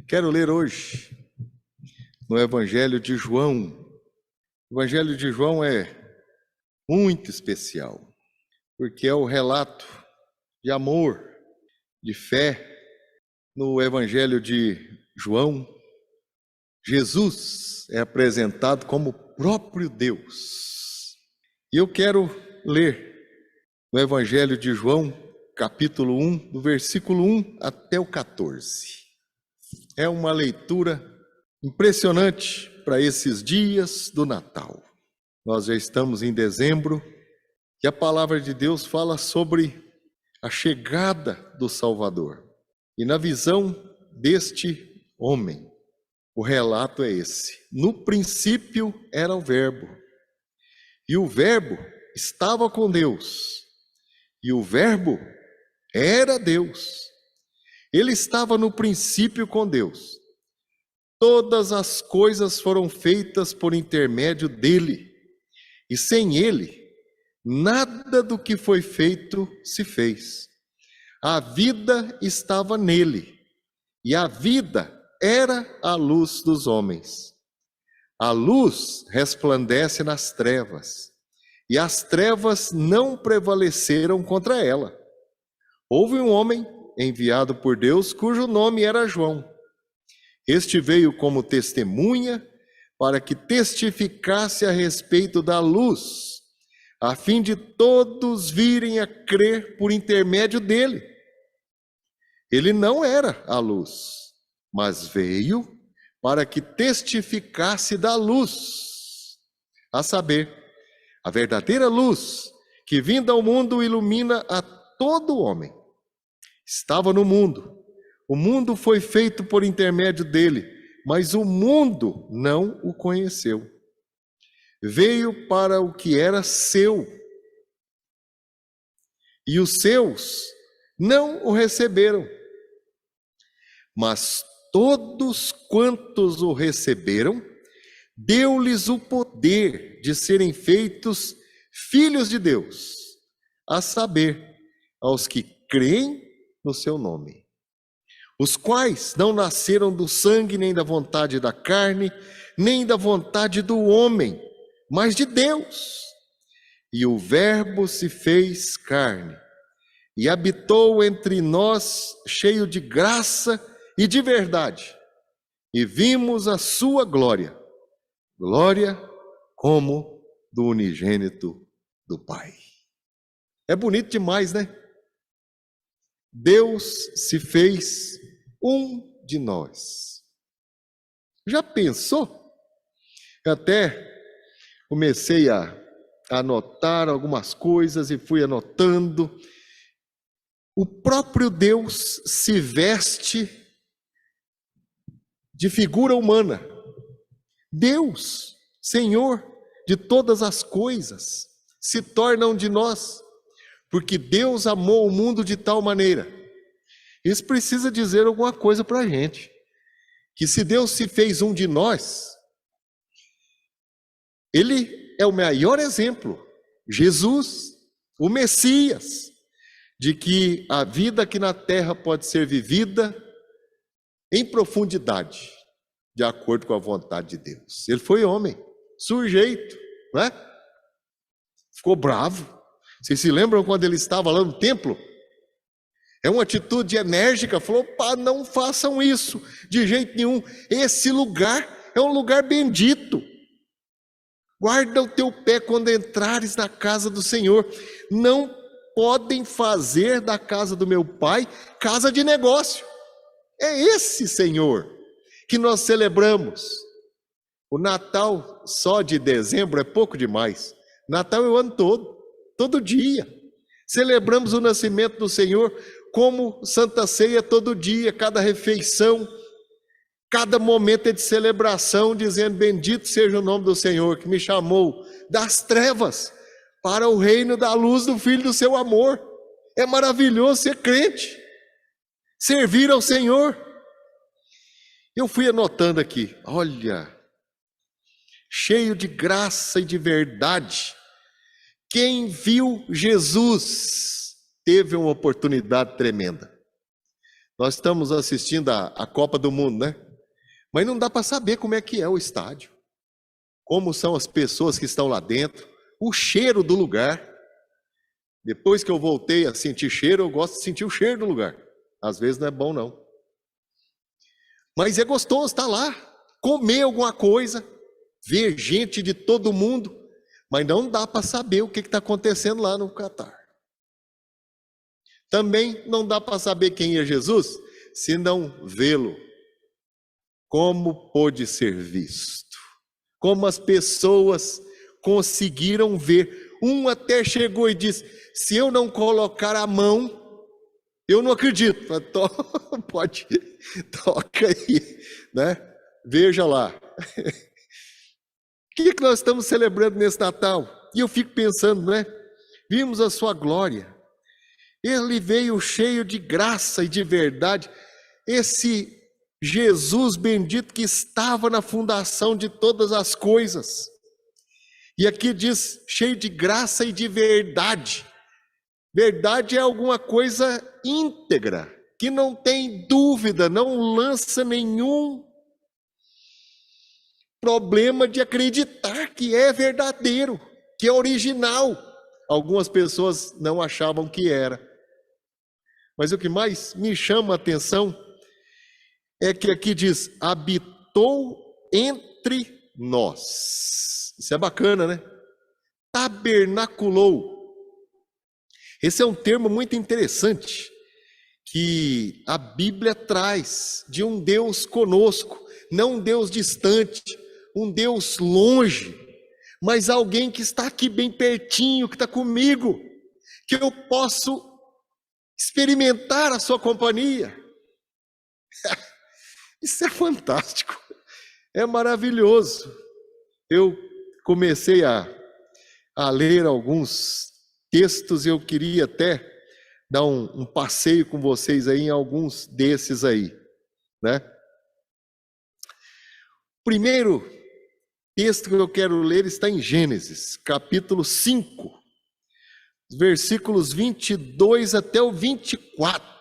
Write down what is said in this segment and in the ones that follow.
Quero ler hoje no Evangelho de João. O Evangelho de João é muito especial, porque é o relato de amor, de fé. No Evangelho de João, Jesus é apresentado como o próprio Deus. E eu quero ler no Evangelho de João, capítulo 1, do versículo 1 até o 14. É uma leitura impressionante para esses dias do Natal. Nós já estamos em dezembro e a palavra de Deus fala sobre a chegada do Salvador. E na visão deste homem, o relato é esse: no princípio era o Verbo, e o Verbo estava com Deus, e o Verbo era Deus. Ele estava no princípio com Deus. Todas as coisas foram feitas por intermédio dele, e sem ele, nada do que foi feito se fez. A vida estava nele, e a vida era a luz dos homens. A luz resplandece nas trevas, e as trevas não prevaleceram contra ela. Houve um homem enviado por Deus, cujo nome era João. Este veio como testemunha para que testificasse a respeito da luz, a fim de todos virem a crer por intermédio dele. Ele não era a luz, mas veio para que testificasse da luz, a saber, a verdadeira luz que vinda ao mundo ilumina a todo homem. Estava no mundo, o mundo foi feito por intermédio dele, mas o mundo não o conheceu. Veio para o que era seu, e os seus não o receberam. Mas todos quantos o receberam, deu-lhes o poder de serem feitos filhos de Deus, a saber, aos que creem no seu nome, os quais não nasceram do sangue, nem da vontade da carne, nem da vontade do homem, mas de Deus. E o Verbo se fez carne, e habitou entre nós, cheio de graça e de verdade, e vimos a sua glória, glória como do unigênito do Pai. É bonito demais, né? Deus se fez um de nós. Já pensou? Eu até comecei a anotar algumas coisas e fui anotando. O próprio Deus se veste de figura humana. Deus, Senhor de todas as coisas, se torna um de nós, porque Deus amou o mundo de tal maneira. Isso precisa dizer alguma coisa para a gente, que se Deus se fez um de nós, Ele é o maior exemplo, Jesus, o Messias, de que a vida aqui na terra pode ser vivida em profundidade, de acordo com a vontade de Deus. Ele foi homem, sujeito, não é? Ficou bravo. Vocês se lembram quando ele estava lá no templo? É uma atitude enérgica, falou: pá, não façam isso, de jeito nenhum. Esse lugar é um lugar bendito. Guarda o teu pé quando entrares na casa do Senhor. Não podem fazer da casa do meu pai casa de negócio. É esse Senhor que nós celebramos. O Natal só de dezembro é pouco demais. Natal é o ano todo, todo dia. Celebramos o nascimento do Senhor como Santa Ceia todo dia, cada refeição, cada momento é de celebração, dizendo: bendito seja o nome do Senhor que me chamou das trevas para o reino da luz do Filho do seu amor. É maravilhoso ser crente, servir ao Senhor. Eu fui anotando aqui, olha, cheio de graça e de verdade. Quem viu Jesus teve uma oportunidade tremenda. Nós estamos assistindo a Copa do Mundo, né? Mas não dá para saber como é que é o estádio, como são as pessoas que estão lá dentro, o cheiro do lugar. Depois que eu voltei a sentir cheiro, eu gosto de sentir o cheiro do lugar. Às vezes não é bom, não. Mas é gostoso estar lá, comer alguma coisa, ver gente de todo mundo, mas não dá para saber o que está acontecendo lá no Catar. Também não dá para saber quem é Jesus, se não vê-lo. Como pôde ser visto? Como as pessoas conseguiram ver? Um até chegou e disse: se eu não colocar a mão, eu não acredito. Pode, toca aí, né? Veja lá. O que nós estamos celebrando nesse Natal? E eu fico pensando, né? Vimos a sua glória. Ele veio cheio de graça e de verdade. Esse Jesus bendito que estava na fundação de todas as coisas. E aqui diz, cheio de graça e de verdade. Verdade é alguma coisa íntegra, que não tem dúvida, não lança nenhum problema de acreditar que é verdadeiro, que é original. Algumas pessoas não achavam que era. Mas o que mais me chama a atenção é que aqui diz, habitou entre nós. Isso é bacana, né? Tabernaculou. Esse é um termo muito interessante que a Bíblia traz de um Deus conosco, não um Deus distante, um Deus longe, mas alguém que está aqui bem pertinho, que está comigo, que eu posso experimentar a sua companhia. Isso é fantástico, é maravilhoso. Eu comecei a ler alguns textos e eu queria até dar um passeio com vocês aí em alguns desses aí, né? O primeiro texto que eu quero ler está em Gênesis, capítulo 5, versículos 22 até o 24.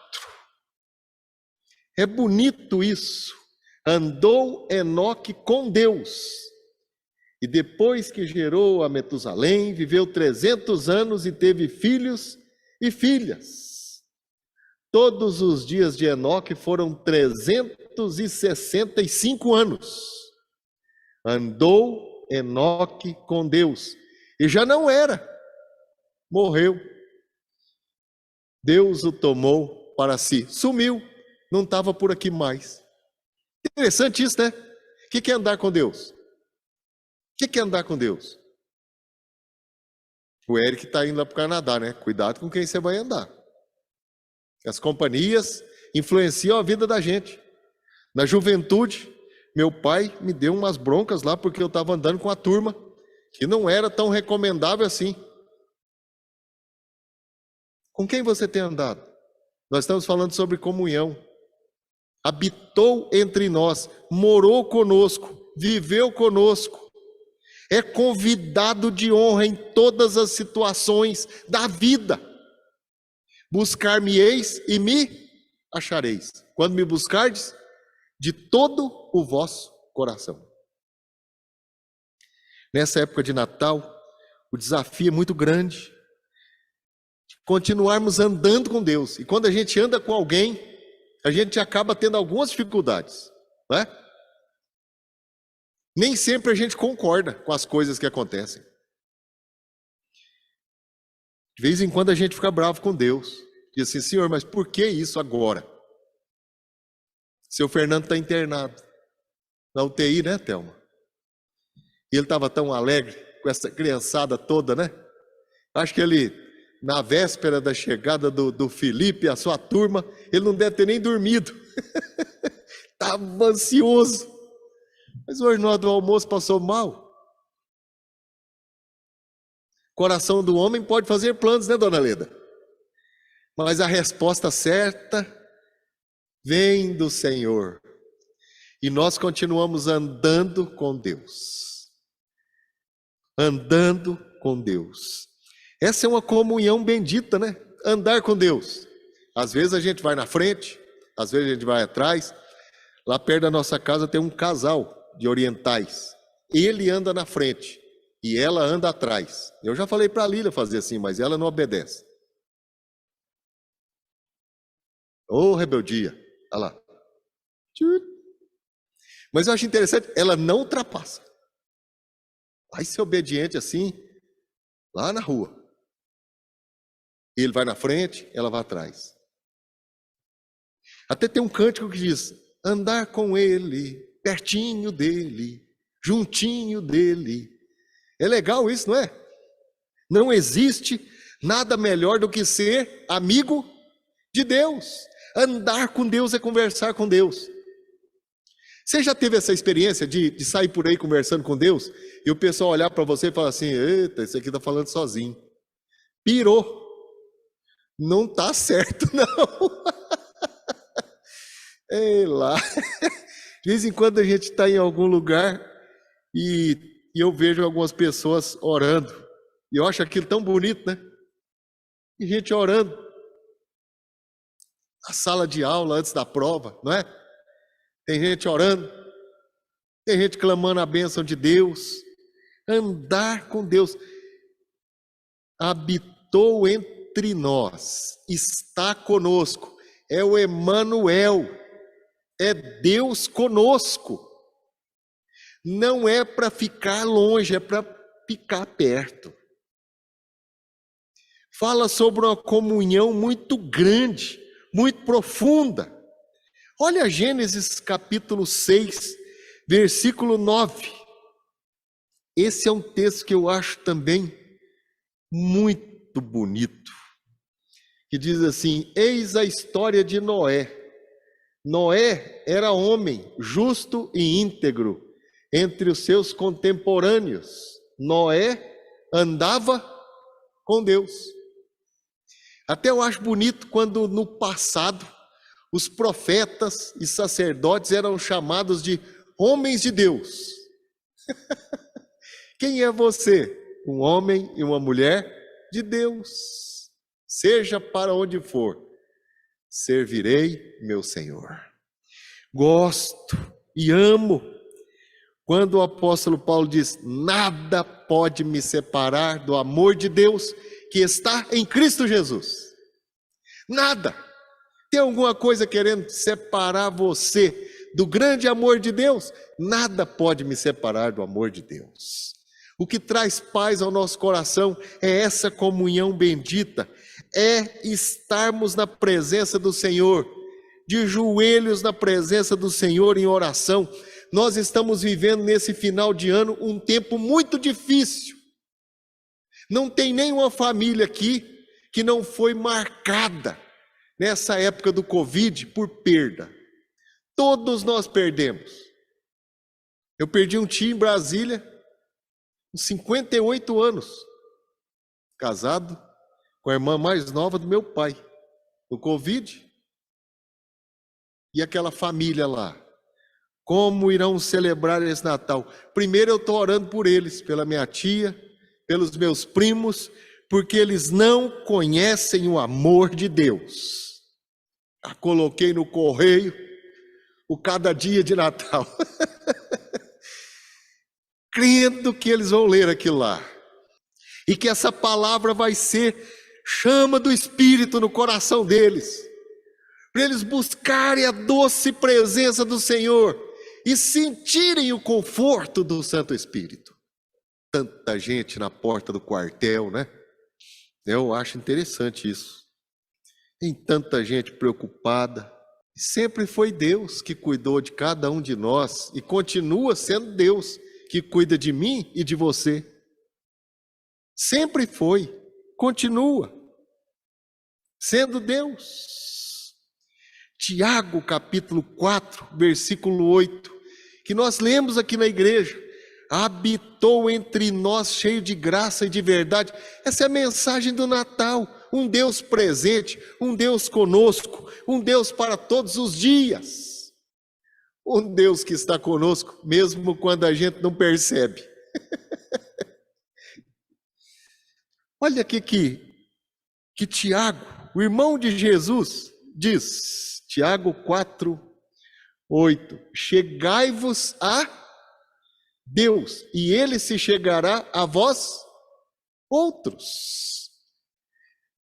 É bonito isso. Andou Enoque com Deus, e depois que gerou a Metusalém, viveu 300 anos e teve filhos e filhas. Todos os dias de Enoque foram 365 anos. Andou Enoque com Deus, e já não era, morreu. Deus o tomou para si, sumiu, não estava por aqui mais. Interessante isso, né? O que é andar com Deus? O que é andar com Deus? O Eric está indo lá para o Canadá, né? Cuidado com quem você vai andar. As companhias influenciam a vida da gente. Na juventude, meu pai me deu umas broncas lá porque eu estava andando com a turma que não era tão recomendável assim. Com quem você tem andado? Nós estamos falando sobre comunhão. Habitou entre nós, morou conosco, viveu conosco. É convidado de honra em todas as situações da vida. Buscar-me-eis e me achareis. Quando me buscardes, de todo o vosso coração. Nessa época de Natal, o desafio é muito grande. Continuarmos andando com Deus. E quando a gente anda com alguém, a gente acaba tendo algumas dificuldades, né? Nem sempre a gente concorda com as coisas que acontecem. De vez em quando a gente fica bravo com Deus. Diz assim, Senhor, mas por que isso agora? Seu Fernando está internado na UTI, né, Thelma? E ele estava tão alegre com essa criançada toda, né? Acho que ele, na véspera da chegada do Felipe e a sua turma, ele não deve ter nem dormido. Estava ansioso. Mas hoje na hora do almoço passou mal. Coração do homem pode fazer planos, né, dona Leda? Mas a resposta certa vem do Senhor. E nós continuamos andando com Deus. Andando com Deus. Essa é uma comunhão bendita, né? Andar com Deus. Às vezes a gente vai na frente, às vezes a gente vai atrás, lá perto da nossa casa tem um casal de orientais. Ele anda na frente e ela anda atrás. Eu já falei para a Lília fazer assim, mas ela não obedece. Ô, rebeldia. Olha lá. Mas eu acho interessante, ela não ultrapassa. Vai ser obediente assim, lá na rua. Ele vai na frente, ela vai atrás. Até tem um cântico que diz: andar com ele, pertinho dele, juntinho dele. É legal isso, não é? Não existe nada melhor do que ser amigo de Deus. Andar com Deus é conversar com Deus. Você já teve essa experiência de sair por aí conversando com Deus e o pessoal olhar para você e falar assim: eita, esse aqui está falando sozinho. Pirou. Não está certo, não. Ei lá. De vez em quando a gente está em algum lugar e eu vejo algumas pessoas orando. E eu acho aquilo tão bonito, né? E gente orando. Na sala de aula, antes da prova, não é? Tem gente orando. Tem gente clamando a bênção de Deus. Andar com Deus. Habitou entre nós. Está conosco. É o Emanuel. É Deus conosco. Não é para ficar longe, é para ficar perto. Fala sobre uma comunhão muito grande, muito profunda. Olha Gênesis capítulo 6, versículo 9. Esse é um texto que eu acho também muito bonito. Que diz assim: eis a história de Noé. Noé era homem justo e íntegro entre os seus contemporâneos. Noé andava com Deus. Até eu acho bonito quando no passado os profetas e sacerdotes eram chamados de homens de Deus. Quem é você? Um homem e uma mulher de Deus. Seja para onde for, servirei meu Senhor. Gosto e amo quando o apóstolo Paulo diz: nada pode me separar do amor de Deus que está em Cristo Jesus. Nada. Tem alguma coisa querendo separar você do grande amor de Deus? Nada pode me separar do amor de Deus. O que traz paz ao nosso coração é essa comunhão bendita, é estarmos na presença do Senhor, de joelhos na presença do Senhor em oração. Nós estamos vivendo nesse final de ano um tempo muito difícil. Não tem nenhuma família aqui que não foi marcada nessa época do Covid por perda. Todos nós perdemos. Eu perdi um tio em Brasília, com 58 anos, casado com a irmã mais nova do meu pai, no Covid. E aquela família lá, como irão celebrar esse Natal? Primeiro eu estou orando por eles, pela minha tia, pelos meus primos, porque eles não conhecem o amor de Deus. Já coloquei no correio o cada dia de Natal, crendo que eles vão ler aquilo lá, e que essa palavra vai ser chama do Espírito no coração deles, para eles buscarem a doce presença do Senhor e sentirem o conforto do Santo Espírito. Tanta gente na porta do quartel, né? Eu acho interessante isso. Tem tanta gente preocupada. Sempre foi Deus que cuidou de cada um de nós e continua sendo Deus que cuida de mim e de você. Sempre foi, continua sendo Deus. Tiago capítulo 4, versículo 8, que nós lemos aqui na igreja: habitou entre nós cheio de graça e de verdade. Essa é a mensagem do Natal. Um Deus presente, um Deus conosco, um Deus para todos os dias. Um Deus que está conosco, mesmo quando a gente não percebe. Olha aqui que Tiago, o irmão de Jesus, diz, Tiago 4:8. Chegai-vos a Deus, e ele se chegará a vós outros.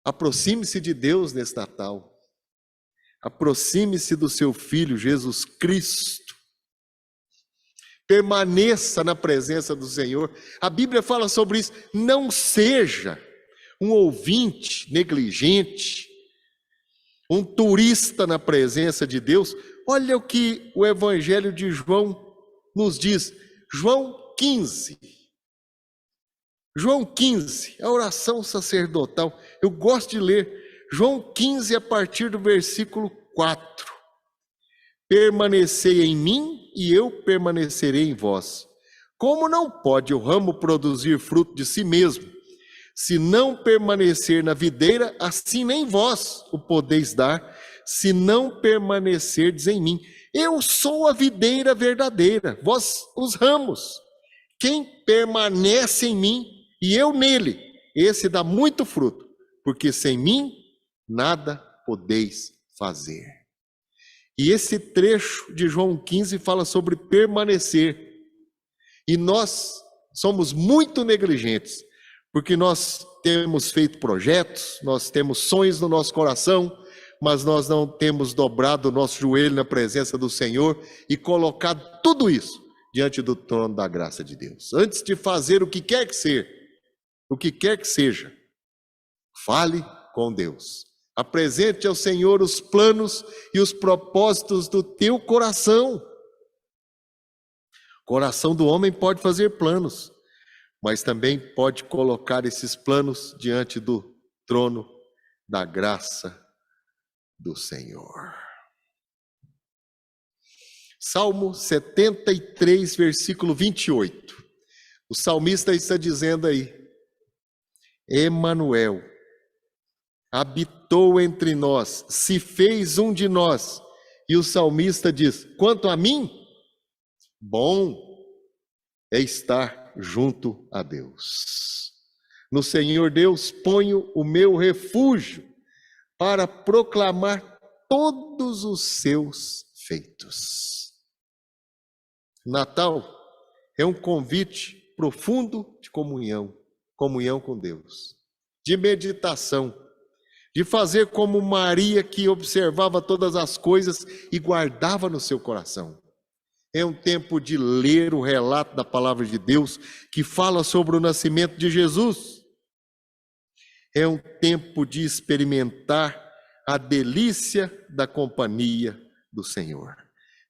Aproxime-se de Deus nesse Natal. Aproxime-se do seu Filho Jesus Cristo. Permaneça na presença do Senhor. A Bíblia fala sobre isso. Não seja um ouvinte negligente, um turista na presença de Deus. Olha o que o Evangelho de João nos diz. João 15. João 15, a oração sacerdotal. Eu gosto de ler João 15 a partir do versículo 4. Permanecei em mim e eu permanecerei em vós. Como não pode o ramo produzir fruto de si mesmo, se não permanecer na videira, assim nem vós o podeis dar, se não permanecerdes em mim. Eu sou a videira verdadeira, vós os ramos. Quem permanece em mim e eu nele, esse dá muito fruto, porque sem mim nada podeis fazer. E esse trecho de João 15 fala sobre permanecer. E nós somos muito negligentes, porque nós temos feito projetos, nós temos sonhos no nosso coração, mas nós não temos dobrado o nosso joelho na presença do Senhor e colocado tudo isso diante do trono da graça de Deus. Antes de fazer o que quer que seja, fale com Deus. Apresente ao Senhor os planos e os propósitos do teu coração. O coração do homem pode fazer planos, mas também pode colocar esses planos diante do trono da graça do Senhor. Salmo 73, versículo 28. O salmista está dizendo aí: Emanuel habitou entre nós, se fez um de nós. E o salmista diz: quanto a mim, bom é estar junto a Deus. No Senhor Deus ponho o meu refúgio para proclamar todos os seus feitos. Natal é um convite profundo de comunhão com Deus, de meditação, de fazer como Maria, que observava todas as coisas e guardava no seu coração. É um tempo de ler o relato da palavra de Deus, que fala sobre o nascimento de Jesus. É um tempo de experimentar a delícia da companhia do Senhor.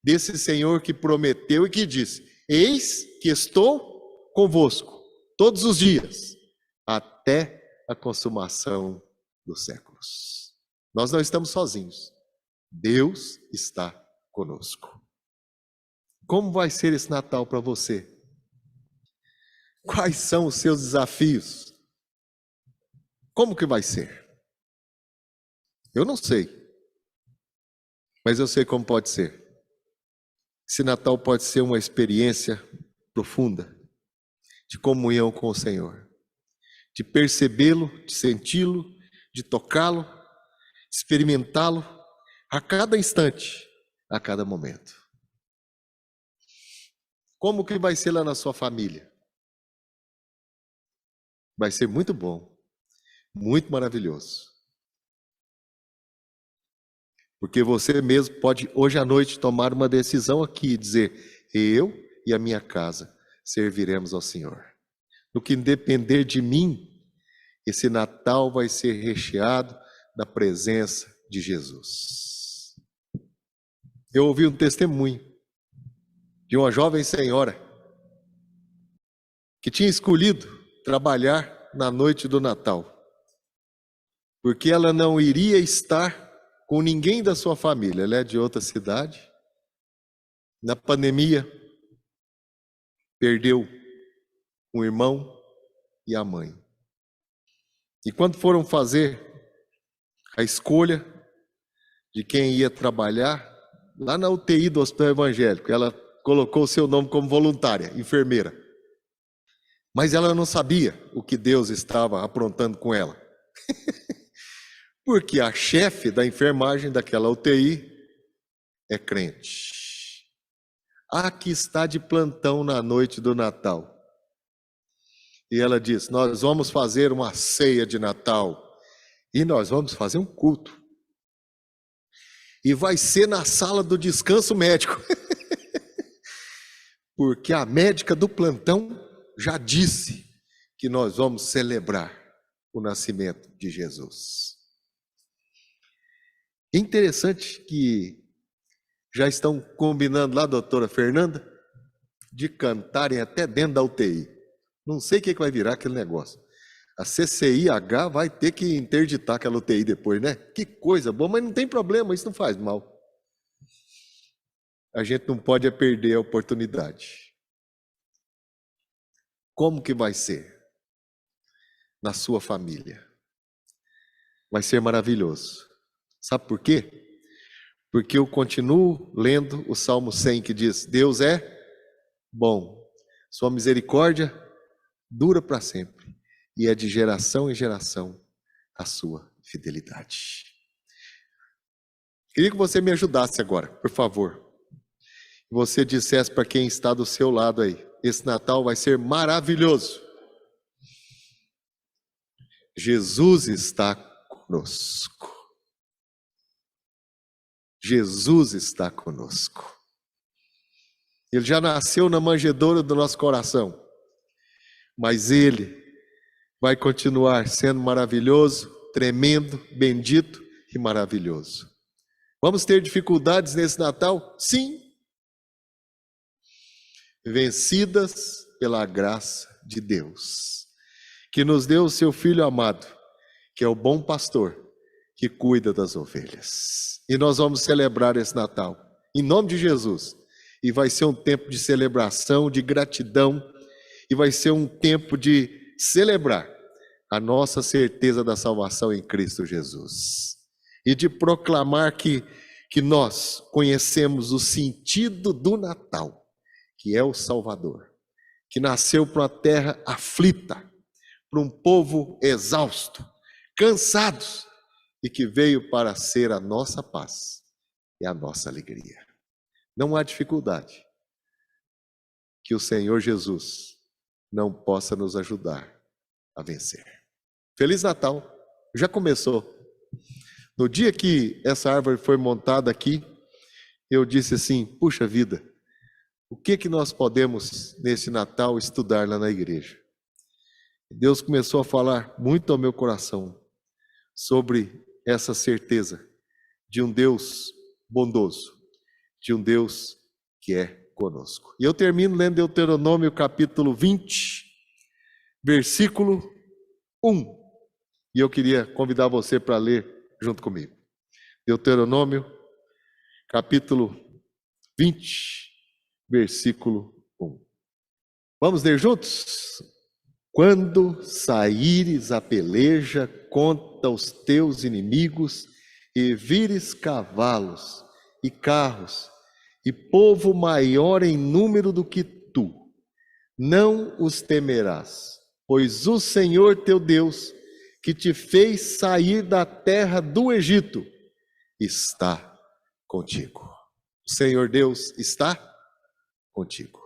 Desse Senhor que prometeu e que disse: eis que estou convosco todos os dias, até a consumação dos séculos. Nós não estamos sozinhos. Deus está conosco. Como vai ser esse Natal para você? Quais são os seus desafios? Como que vai ser? Eu não sei, mas eu sei como pode ser. Esse Natal pode ser uma experiência profunda de comunhão com o Senhor, de percebê-lo, de senti-lo, de tocá-lo, experimentá-lo a cada instante, a cada momento. Como que vai ser lá na sua família? Vai ser muito bom, muito maravilhoso. Porque você mesmo pode, hoje à noite, tomar uma decisão aqui e dizer: eu e a minha casa serviremos ao Senhor. No que depender de mim, esse Natal vai ser recheado da presença de Jesus. Eu ouvi um testemunho de uma jovem senhora que tinha escolhido trabalhar na noite do Natal, porque ela não iria estar com ninguém da sua família. Ela é de outra cidade. Na pandemia, perdeu um irmão e a mãe. E quando foram fazer a escolha de quem ia trabalhar, lá na UTI do Hospital Evangélico, ela colocou o seu nome como voluntária, enfermeira. Mas ela não sabia o que Deus estava aprontando com ela. Porque a chefe da enfermagem daquela UTI é crente. A que está de plantão na noite do Natal. E ela diz: nós vamos fazer uma ceia de Natal e nós vamos fazer um culto. E vai ser na sala do descanso médico. Porque a médica do plantão já disse que nós vamos celebrar o nascimento de Jesus. É interessante que já estão combinando lá, doutora Fernanda, de cantarem até dentro da UTI. Não sei o que vai virar aquele negócio. A CCIH vai ter que interditar aquela UTI depois, né? Que coisa boa, mas não tem problema, isso não faz mal. A gente não pode perder a oportunidade. Como que vai ser? Na sua família. Vai ser maravilhoso. Sabe por quê? Porque eu continuo lendo o Salmo 100 que diz: Deus é bom, sua misericórdia dura para sempre, e é de geração em geração a sua fidelidade. Queria que você me ajudasse agora, por favor. Você dissesse para quem está do seu lado aí: esse Natal vai ser maravilhoso. Jesus está conosco. Jesus está conosco. Ele já nasceu na manjedoura do nosso coração, mas Ele vai continuar sendo maravilhoso, tremendo, bendito e maravilhoso. Vamos ter dificuldades nesse Natal? Sim. Vencidas pela graça de Deus, que nos deu o seu Filho amado, que é o bom pastor, que cuida das ovelhas. E nós vamos celebrar esse Natal, em nome de Jesus. E vai ser um tempo de celebração, de gratidão, e vai ser um tempo de celebrar a nossa certeza da salvação em Cristo Jesus. E de proclamar que nós conhecemos o sentido do Natal, que é o Salvador, que nasceu para uma terra aflita, para um povo exausto, cansados, e que veio para ser a nossa paz e a nossa alegria. Não há dificuldade que o Senhor Jesus não possa nos ajudar a vencer. Feliz Natal! Já começou. No dia que essa árvore foi montada aqui, eu disse assim: puxa vida, o que nós podemos nesse Natal estudar lá na igreja? Deus começou a falar muito ao meu coração sobre essa certeza de um Deus bondoso, de um Deus que é conosco. E eu termino lendo Deuteronômio capítulo 20, versículo 1. E eu queria convidar você para ler junto comigo. Deuteronômio capítulo 20, versículo 1. Vamos ler juntos? Quando saíres a peleja contra os teus inimigos e vires cavalos e carros e povo maior em número do que tu, não os temerás, pois o Senhor teu Deus, que te fez sair da terra do Egito, está contigo. O Senhor Deus está contigo.